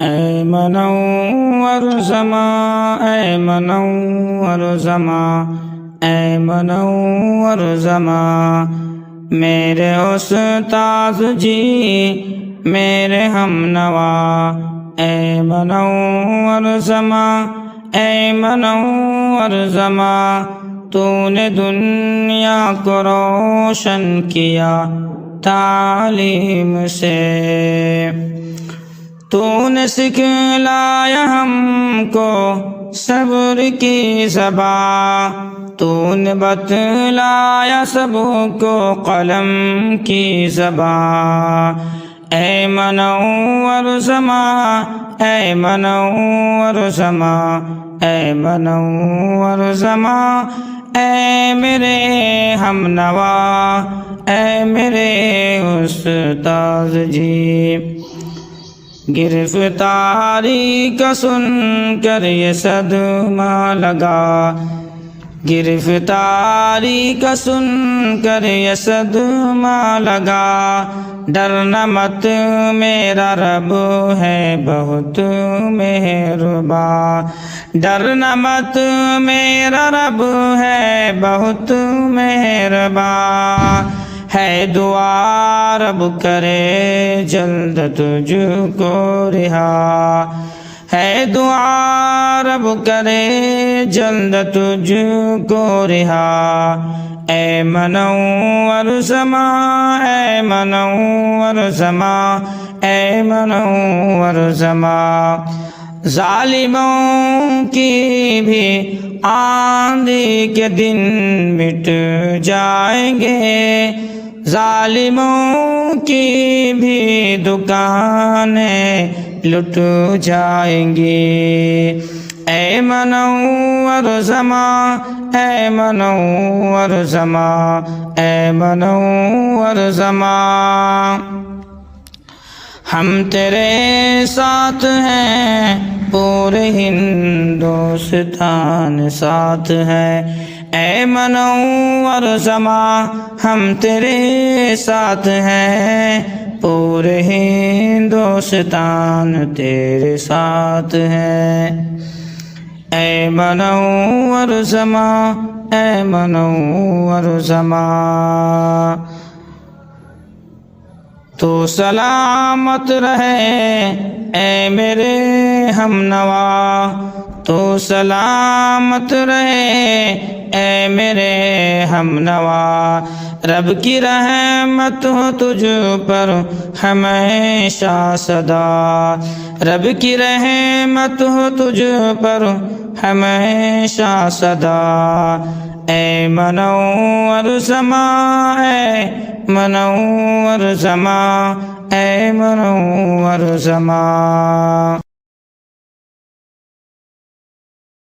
اے منور زماں، اے منور زماں، اے منور زماں، میرے استاذ جی میرے ہم نوا، اے منور زماں، اے منور زماں، تو نے دنیا کو روشن کیا تعلیم سے، تو نے سکھلایا ہم کو صبر کی زبان، تو نے بتلایا سب کو قلم کی زبان، اے منور زماں، اے منور زماں، اے منور زماں، اے میرے ہم نوا، اے میرے استاذ جی، گرفتاری کا سن کر یہ صدمہ لگا، گرفتاری کا سن کر یہ صدمہ لگا، ڈرنا مت میرا رب ہے بہت مہربان، ڈرنا مت میرا رب ہے بہت مہربان، ہے دعا رب کرے جلد تجھ کو رہا، ہے دعا رب کرے جلد تجھ کو رہا، اے منور زماں، اے منور زماں، اے منور زماں، ظالموں کی بھی آندھی کے دن مٹ جائیں گے، ظالموں کی بھی دکانیں لٹ جائیں گی، اے منور زماں، اے منور زماں، اے منور زماں، ہم تیرے ساتھ ہیں پورے ہندوستان ساتھ ہے، اے منور زماں، ہم تیرے ساتھ ہیں پورے ہندوستان تیرے ساتھ ہے، اے منور زماں، اے منور زماں، تو سلامت رہے اے میرے ہم نوا، تو سلامت رہے اے میرے ہم نوا، رب کی رحمت ہو تجھ پر ہمیشہ صدا، رب کی رحمت ہو تجھ پر ہمیشہ صدا، اے منور زماں، اے منور زماں، اے منور زماں۔